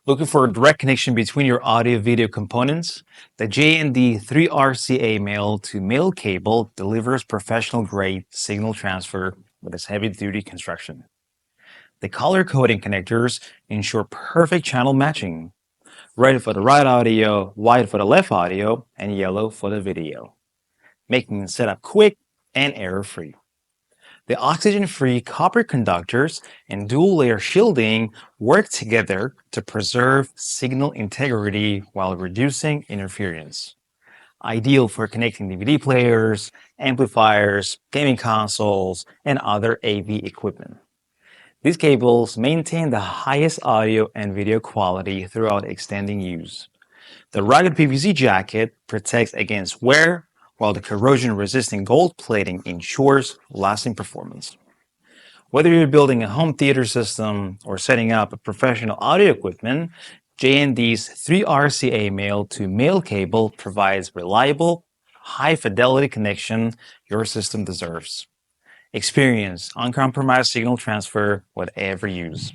Looking for a direct connection between your audio-video components? The J&D 3RCA Male to Male cable delivers professional-grade signal transfer with its heavy-duty construction. The color-coding connectors ensure perfect channel matching. Red for the right audio, white for the left audio, and yellow for the video, making setup quick and error-free. The oxygen-free copper conductors and dual-layer shielding work together to preserve signal integrity while reducing interference. Ideal for connecting DVD players, amplifiers, gaming consoles, and other AV equipment. These cables maintain the highest audio and video quality throughout extending use. The rugged PVC jacket protects against wear, while the corrosion-resistant gold plating ensures lasting performance. Whether you're building a home theater system or setting up a professional audio equipment, J&D's 3RCA male to male cable provides reliable, high-fidelity connection your system deserves. Experience uncompromised signal transfer with every use.